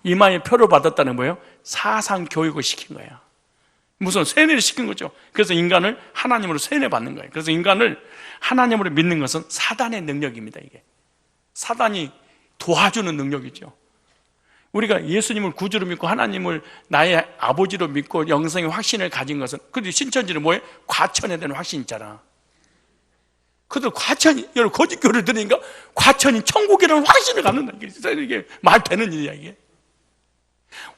S1: 이마에 표를 받았다는 거예요. 사상 교육을 시킨 거야. 무슨 세뇌를 시킨 거죠. 그래서 인간을 하나님으로 세뇌받는 거예요. 그래서 인간을 하나님으로 믿는 것은 사단의 능력입니다. 이게 사단이 도와주는 능력이죠. 우리가 예수님을 구주로 믿고 하나님을 나의 아버지로 믿고 영생의 확신을 가진 것은, 근데 신천지는 뭐예요? 과천에 대한 확신 있잖아. 그들 과천이, 여러분 거짓교를 들으니까 과천이 천국이라는 확신을 갖는다. 이게 말 되는 일이야 이게.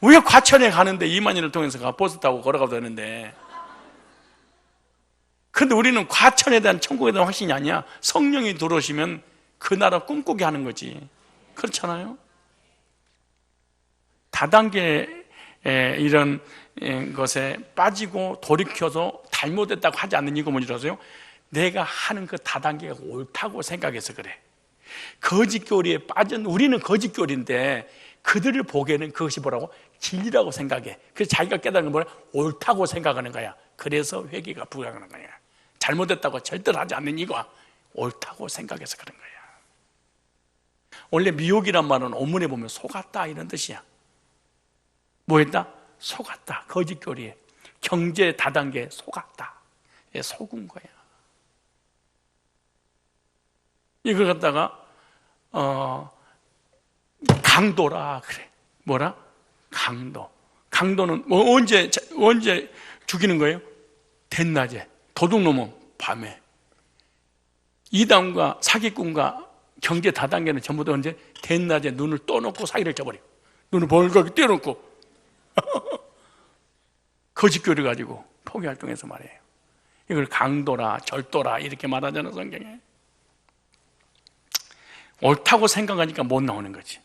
S1: 왜 과천에 가는데 이만희를 통해서 버스 타고 걸어가도 되는데. 근데 우리는 과천에 대한 천국에 대한 확신이 아니야. 성령이 들어오시면 그 나라 꿈꾸게 하는 거지. 그렇잖아요? 다단계 이런 것에 빠지고 돌이켜서 잘못했다고 하지 않는 이유가 뭔지 아세요? 내가 하는 그 다단계가 옳다고 생각해서 그래. 거짓교리에 빠진, 우리는 거짓교리인데 그들을 보기에는 그것이 뭐라고? 진리라고 생각해. 그래서 자기가 깨달은 건 뭐야? 옳다고 생각하는 거야. 그래서 회개가 불가능한 거야. 잘못했다고 절대로 하지 않는 이유가 옳다고 생각해서 그런 거야. 원래 미혹이란 말은 원문에 보면 속았다 이런 뜻이야. 뭐 했다? 속았다. 거짓교리에. 경제 다단계에 속았다. 속은 거야. 이걸 갖다가 강도라 그래. 뭐라? 강도. 강도는 뭐 언제 죽이는 거예요? 대낮에. 도둑놈은 밤에. 이단과 사기꾼과 경제 다단계는 전부 다 언제? 대낮에 눈을 떠놓고 사기를 쳐버려. 눈을 벌겋게 떼어놓고 거짓교리 가지고 포기활동해서 말해요. 이걸 강도라 절도라 이렇게 말하잖아요. 성경에. 옳다고 생각하니까 못 나오는 거지.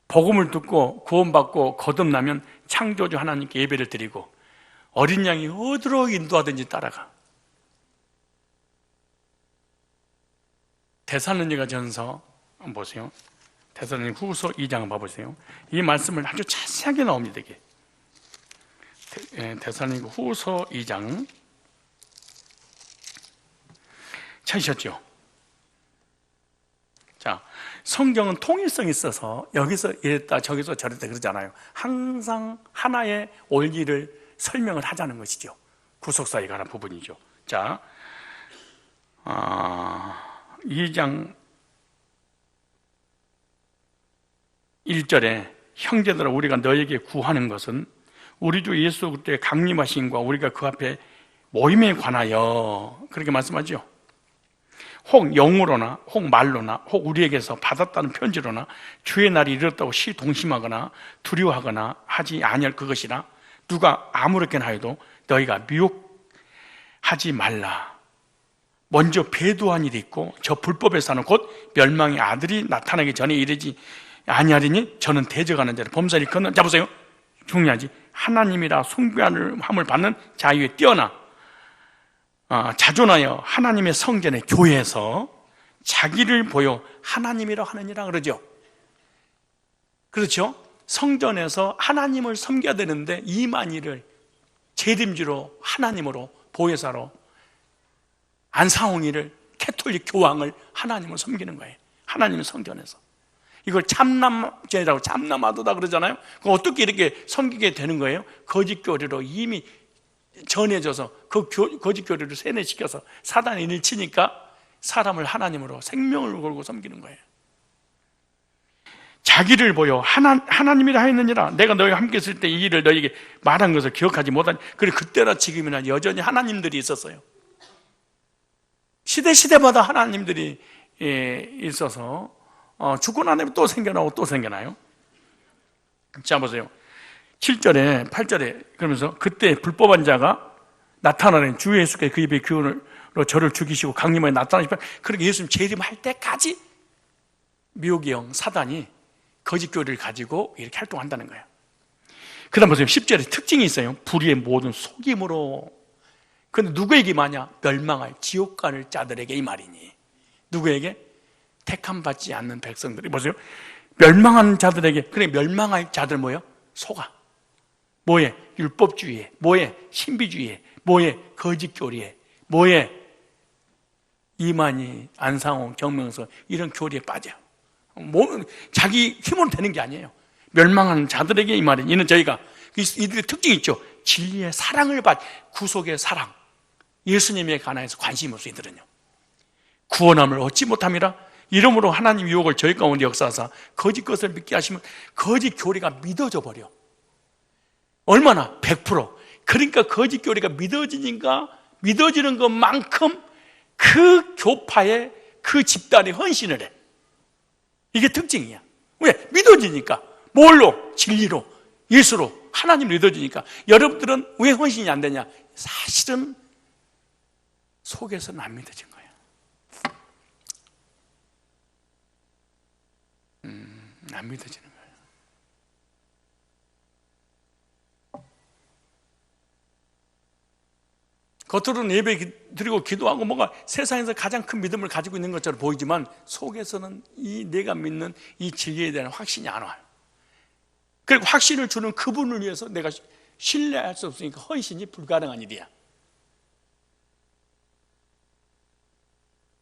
S1: 복음을 듣고 구원받고 거듭나면 창조주 하나님께 예배를 드리고 어린 양이 어디로 인도하든지 따라가. 데살로니가 전서 한번 보세요. 데살로니가 후서 2장 봐보세요. 이 말씀을 아주 자세하게 나옵니다. 이게 데살로니가 후서 2장 찾으셨죠? 자, 성경은 통일성이 있어서 여기서 이랬다 저기서 저랬다 그러잖아요. 항상 하나의 원리를 설명을 하자는 것이죠. 구속사에 관한 부분이죠. 자, 2장 1절에 형제들아 우리가 너에게 구하는 것은 우리 주 예수 그리스도의 강림하심과 우리가 그 앞에 모임에 관하여 그렇게 말씀하죠. 혹 영으로나 혹 말로나 혹 우리에게서 받았다는 편지로나 주의 날이 이르렀다고 시동심하거나 두려워하거나 하지 아니할 그것이라 누가 아무렇게나 하여도 너희가 미혹하지 말라. 먼저 배도한 일이 있고 저 불법에 사는 곧 멸망의 아들이 나타나기 전에 이르지 아니하리니 저는 대적하는 자를 범사리 건너 자 보세요. 중요하지. 하나님이라 숭배함을 받는 자유에 뛰어나 자존하여 하나님의 성전의 교회에서 자기를 보여 하나님이라 하느니라 그러죠. 그렇죠? 성전에서 하나님을 섬겨야 되는데 이만희를 재림주로 하나님으로 보혜사로 안상홍이를 캐톨릭 교황을 하나님을 섬기는 거예요. 하나님의 성전에서. 이걸 참남제라고 참남하도다 그러잖아요. 그거 어떻게 이렇게 섬기게 되는 거예요? 거짓 교리로 이미 전해져서 그 거짓 교리를 세뇌시켜서 사단이 일치니까 사람을 하나님으로 생명을 걸고 섬기는 거예요. 자기를 보여 하나님이라 하였느니라. 내가 너희와 함께 있을 때 이 일을 너희에게 말한 것을 기억하지 못하니. 그리고 그때나 지금이나 여전히 하나님들이 있었어요. 시대마다 하나님들이 있어서 죽고 난 다음에 또 생겨나고 또 생겨나요. 자 보세요. 7절에 8절에 그러면서 그때 불법한 자가 나타나는 주 예수께서 그 입의 기운으로 저를 죽이시고 강림하여 나타나시면, 그렇게 예수님 재림할 때까지 미혹의 영 사단이 거짓 교리를 가지고 이렇게 활동한다는 거예요. 그 다음 보세요. 10절에 특징이 있어요. 불의의 모든 속임으로. 그런데 누구에게 마냐? 멸망할 지옥 갈 자들에게 이 말이니. 누구에게? 택함 받지 않는 백성들이. 보세요. 멸망하는 자들에게. 그래, 멸망할 자들 뭐예요? 속아. 뭐에? 율법주의에. 뭐에? 신비주의에. 뭐에? 거짓 교리에. 뭐에? 이만희, 안상홍, 정명석 이런 교리에 빠져. 자기 힘으로 되는 게 아니에요. 멸망하는 자들에게 이 말이. 이는 저희가 이들의 특징이 있죠. 진리의 사랑을 받, 구속의 사랑, 예수님에 관해서 관심이 없어. 이들은요, 구원함을 얻지 못함이라. 이러므로 하나님 유혹을 저희 가운데 역사하사 거짓 것을 믿게 하시면 거짓 교리가 믿어져 버려. 얼마나? 100%. 그러니까 거짓 교리가 믿어지는 것만큼 그 교파의 그 집단이 헌신을 해. 이게 특징이야. 왜? 믿어지니까. 뭘로? 진리로, 예수로, 하나님을 믿어지니까. 여러분들은 왜 헌신이 안 되냐? 사실은 속에서는 안 믿어진 거예요. 안 믿어지는 거예요. 겉으로는 예배 드리고 기도하고 뭔가 세상에서 가장 큰 믿음을 가지고 있는 것처럼 보이지만 속에서는 이 내가 믿는 이 진리에 대한 확신이 안 와요. 그리고 확신을 주는 그분을 위해서 내가 신뢰할 수 없으니까 헌신이 불가능한 일이야.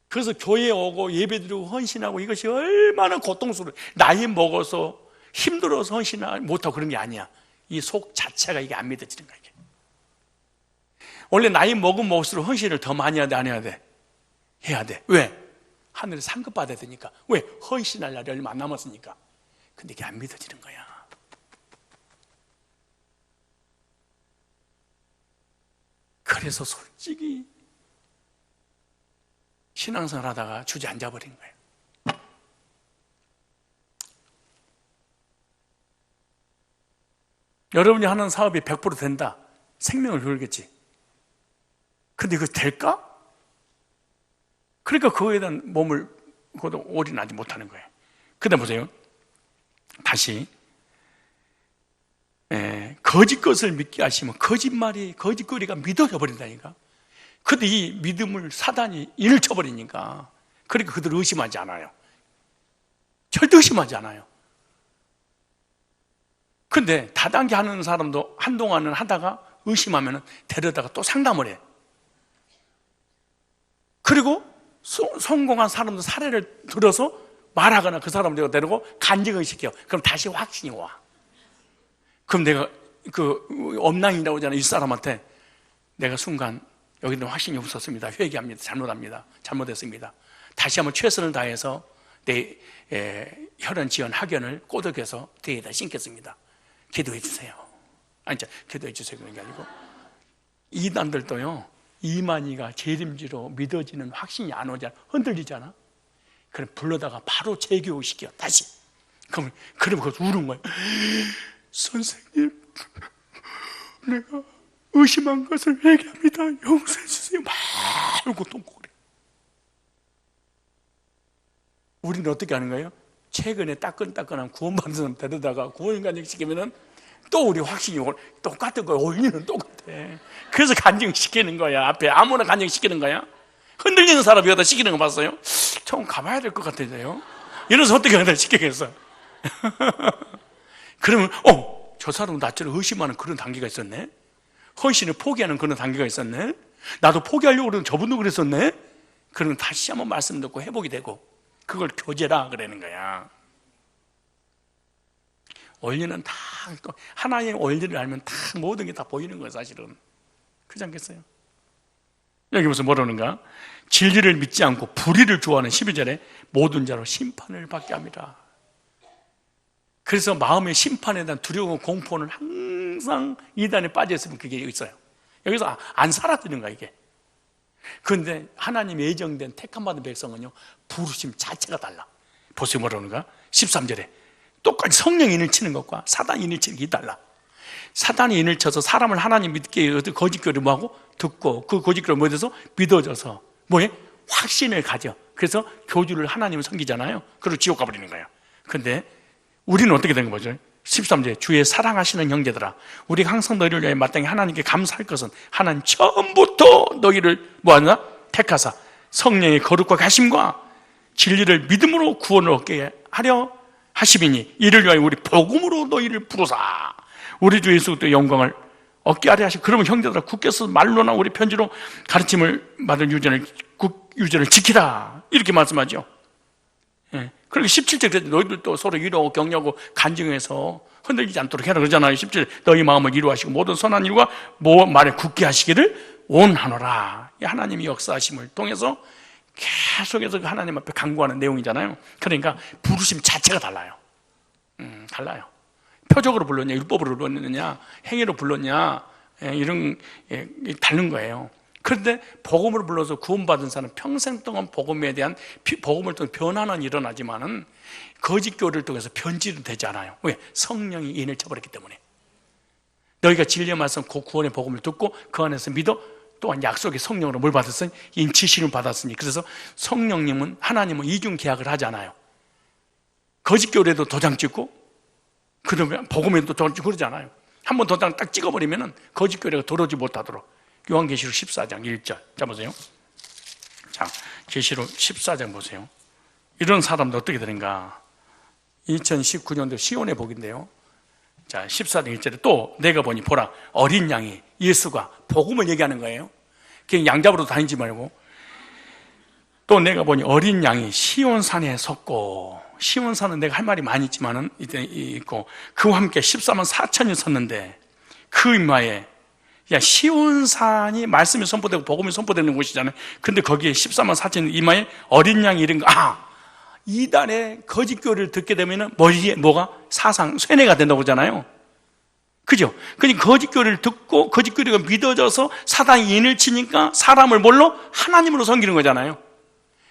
S1: 그래서 교회에 오고 예배드리고 헌신하고 이것이 얼마나 고통스러워. 나이 먹어서 힘들어서 헌신을 못하고 그런 게 아니야. 이 속 자체가 이게 안 믿어지는 거야. 이게. 원래 나이 먹으면 먹을수록 헌신을 더 많이 해야 돼, 안 해야 돼? 해야 돼. 왜? 하늘에 상급 받아야 되니까. 왜? 헌신할 날이 얼마 안 남았으니까. 근데 이게 안 믿어지는 거야. 그래서 솔직히 신앙생활 하다가 주저앉아 버린 거예요. 여러분이 하는 사업이 100% 된다. 생명을 걸겠지. 근데 이거 될까? 그러니까 그거에 대한 몸을 올인하지 못하는 거예요. 그 다음 보세요. 다시 거짓 것을 믿게 하시면 거짓말이, 거짓거리가 믿어져 버린다니까. 근데 이 믿음을 사단이 잃쳐버리니까, 그러니까 그들 의심하지 않아요. 절대 의심하지 않아요. 근데 다단계 하는 사람도 한동안은 하다가 의심하면 데려다가 또 상담을 해. 그리고 성공한 사람도 사례를 들어서 말하거나 그 사람을 데리고 간증을 시켜. 그럼 다시 확신이 와. 그럼 내가 엄낭이라고 하잖아요. 이 사람한테 내가 순간 여기는 확신이 없었습니다. 회개합니다. 잘못했습니다. 다시 한번 최선을 다해서 내 혈연 지연 학연을 꼬덕여서 뒤에다 심겠습니다. 기도해 주세요. 기도해 주세요. 그런 게 아니고, 이단들도요, 이만희가 재림지로 믿어지는 확신이 안 오잖아. 흔들리잖아. 그럼 불러다가 바로 재교시켜. 다시. 그럼 거기서 우는 거야. 선생님, 내가 의심한 것을 회개합니다. 용서해 주세요. 막 울고 똥꼬그래. 우리는 어떻게 하는 거예요? 최근에 따끈따끈한 구원받은 사람 데려다가 구원간증 시키면은 또 우리 확신이 똑같은 거야. 원리는 똑같아. 그래서 간증시키는 거야. 앞에 아무나 간증시키는 거야. 흔들리는 사람 여기다 시키는 거 봤어요? 좀 가봐야 될 것 같아요. 이래서 어떻게 여기다 시키겠어? 그러면 저 사람은 나처럼 의심하는 그런 단계가 있었네. 헌신을 포기하는 그런 단계가 있었네. 나도 포기하려고 그러는 저분도 그랬었네? 그러면 다시 한번 말씀 듣고 회복이 되고, 그걸 교제라 그러는 거야. 원리는 다, 하나님의 원리를 알면 다 모든 게 다 보이는 거예요, 사실은. 그렇지 않겠어요? 여기 무슨 뭐라는가? 진리를 믿지 않고 불의를 좋아하는 12절에 모든 자로 심판을 받게 합니다. 그래서 마음의 심판에 대한 두려움과 공포는 항상 이단에 빠져있으면 그게 있어요. 여기서 안 사라지는 거야, 이게. 그런데 하나님의 예정된 택함받은 백성은요, 부르심 자체가 달라. 보세요, 뭐라는가? 13절에 똑같이 성령이 인을 치는 것과 사단이 인을 치는 게 달라. 사단이 인을 쳐서 사람을 하나님 믿게 거짓교를 뭐하고? 듣고 그 거짓교를 뭐해서? 믿어져서 뭐해? 확신을 가져. 그래서 교주를 하나님을 섬기잖아요. 그리고 지옥 가버리는 거예요. 근데 우리는 어떻게 된 거죠? 13절 주의 사랑하시는 형제들아, 우리가 항상 너희를 위하여 마땅히 하나님께 감사할 것은 하나님 처음부터 너희를 뭐하나? 택하사 성령의 거룩과 가심과 진리를 믿음으로 구원을 얻게 하려 하심이니 이를 위하여 우리 복음으로 너희를 부르사 우리 주 예수 그리스도의 영광을 얻게 하려 하시고, 그러면 형제들아 굳게서 말로나 우리 편지로 가르침을 받은 유전을 지키라, 이렇게 말씀하죠. 예. 그리고 17절 너희들도 서로 위로하고 격려하고 간증해서 흔들리지 않도록 해라 그러잖아요. 17절 너희 마음을 위로하시고 모든 선한 일과 말에 굳게 하시기를 원하노라. 하나님이 역사하심을 통해서 계속해서 하나님 앞에 간구하는 내용이잖아요. 그러니까 부르심 자체가 달라요. 달라요. 표적으로 불렀냐, 율법으로 불렀느냐, 행위로 불렀냐, 이런 다른 거예요. 그런데 복음으로 불러서 구원받은 사람은 평생 동안 복음에 대한 복음을 통해 변화는 일어나지만은 거짓 교리를 통해서 변질은 되지 않아요. 왜? 성령이 인을 쳐버렸기 때문에. 너희가 진리의 말씀 그 구원의 복음을 듣고 그 안에서 믿어 또한 약속의 성령으로 뭘 받았으니? 인치심을 받았으니. 그래서 성령님은 하나님은 이중 계약을 하잖아요. 거짓 교리에도 도장 찍고 그러면 복음에도 도장 찍고 그러잖아요. 한번 도장 딱 찍어버리면은 거짓 교리가 들어오지 못하도록. 요한계시록 14장 1절. 자, 보세요. 자, 계시록 14장 보세요. 이런 사람도 어떻게 되는가? 2019년도 시온의 복인데요. 자, 14장 1절에 또 내가 보니 보라, 어린 양이 예수가 복음을 얘기하는 거예요. 그냥 양 잡으러 다니지 말고. 또 내가 보니 어린 양이 시온산에 섰고, 시온산은 내가 할 말이 많이 있지만은 이때 있고, 그와 함께 14만 4천이 섰는데 그 이마에, 야, 시온산이 말씀이 선포되고 복음이 선포되는 곳이잖아요. 근데 거기에 14만 4천 이마에 어린 양이 이런 거, 이단의 거짓교리를 듣게 되면은 머리에 뭐가? 사상, 쇠뇌가 된다고 하잖아요. 그죠? 그러니까 거짓교리를 듣고 거짓교리가 믿어져서 사단이 인을 치니까 사람을 뭘로? 하나님으로 섬기는 거잖아요.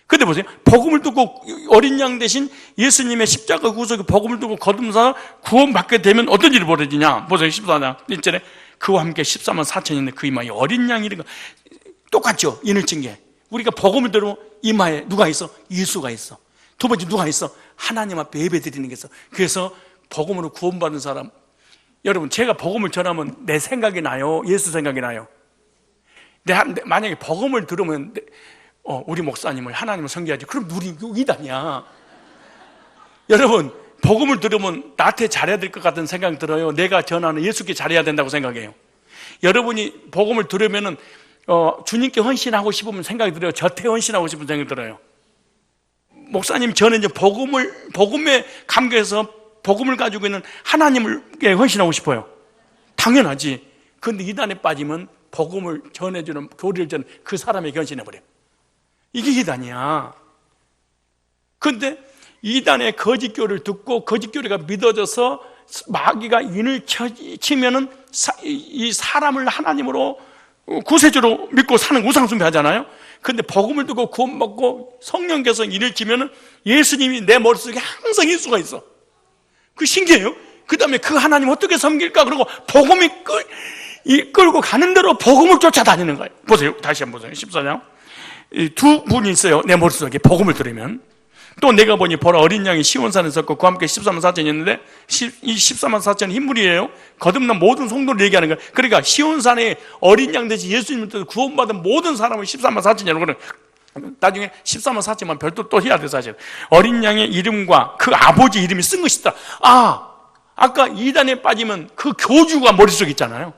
S1: 근데 보세요. 복음을 듣고 어린 양 대신 예수님의 십자가 구속의 복음을 듣고 거듭나서 구원받게 되면 어떤 일이 벌어지냐? 보세요. 14장 1절에 그와 함께 14만 4천인데 그 이마에 어린 양이 이런 거 똑같죠? 인을 친 게. 우리가 복음을 들으면 이마에 누가 있어? 예수가 있어. 두 번째 누가 있어? 하나님 앞에 예배 드리는 게 있어. 그래서 복음으로 구원받은 사람, 여러분 제가 복음을 전하면 내 생각이 나요? 예수 생각이 나요? 만약에 복음을 들으면 우리 목사님을 하나님을 섬겨야지, 그럼 우리 이단이야. 여러분 복음을 들으면 나한테 잘해야 될 것 같은 생각이 들어요? 내가 전하는 예수께 잘해야 된다고 생각해요? 여러분이 복음을 들으면은 주님께 헌신하고 싶으면 생각이 들어요? 저태 헌신하고 싶은 생각이 들어요? 목사님, 저는 이제 복음에 감격해서 복음을 가지고 있는 하나님께 헌신하고 싶어요. 당연하지. 그런데 이단에 빠지면 복음을 전해주는, 교리를 전하는 그 사람에게 헌신해버려요. 이게 이단이야. 그런데 이단의 거짓교리를 듣고 거짓교리가 믿어져서 마귀가 인을 치면은 이 사람을 하나님으로 구세주로 믿고 사는 우상숭배 하잖아요. 근데 복음을 듣고 구원받고 성령께서 인을 치면은 예수님이 내 머릿속에 항상 예수가 있어. 그 신기해요. 그 다음에 그 하나님 어떻게 섬길까? 그러고 복음이 이끌고 가는 대로 복음을 쫓아다니는 거예요. 보세요. 다시 한번 보세요. 14장. 두 분이 있어요. 내 머릿속에 복음을 들으면. 또 내가 보니 보라, 어린 양이 시온산에 섰고 그와 함께 14만 4천이었는데 이 14만 4천은 흰물이에요. 거듭난 모든 성도를 얘기하는 거예요. 그러니까 시온산에 어린 양 대신 예수님을 구원받은 모든 사람을 14만 4천이라고. 나중에 14만 4천만 별도 또 해야 돼. 사실 어린 양의 이름과 그 아버지 이름이 쓴 것이다. 아까 이단에 빠지면 그 교주가 머릿속에 있잖아요.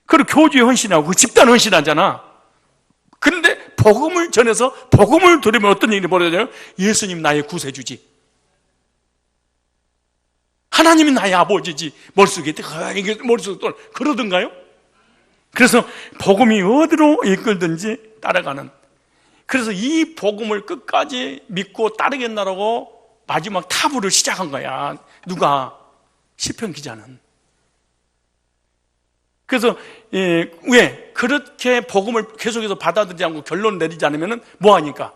S1: 그리고 교주에 헌신하고 그 집단 헌신하잖아. 그런데 복음을 전해서 복음을 들으면 어떤 일이 벌어져요? 예수님 나의 구세주지, 하나님이 나의 아버지지. 머릿속에 이게 머릿속에 또 그러던가요? 그래서 복음이 어디로 이끌든지 따라가는, 그래서 이 복음을 끝까지 믿고 따르겠나라고 마지막 타부를 시작한 거야. 누가? 시편 기자는. 그래서 왜 그렇게 복음을 계속해서 받아들이지 않고 결론 내리지 않으면 뭐하니까?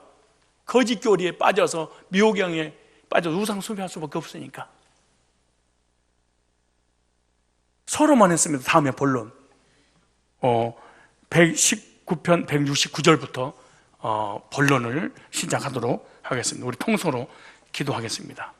S1: 거짓교리에 빠져서 미혹영에 빠져서 우상 숭배할 수밖에 없으니까. 서로만 했습니다. 다음에 본론 119편 169절부터 본론을 시작하도록 하겠습니다. 우리 통서로 기도하겠습니다.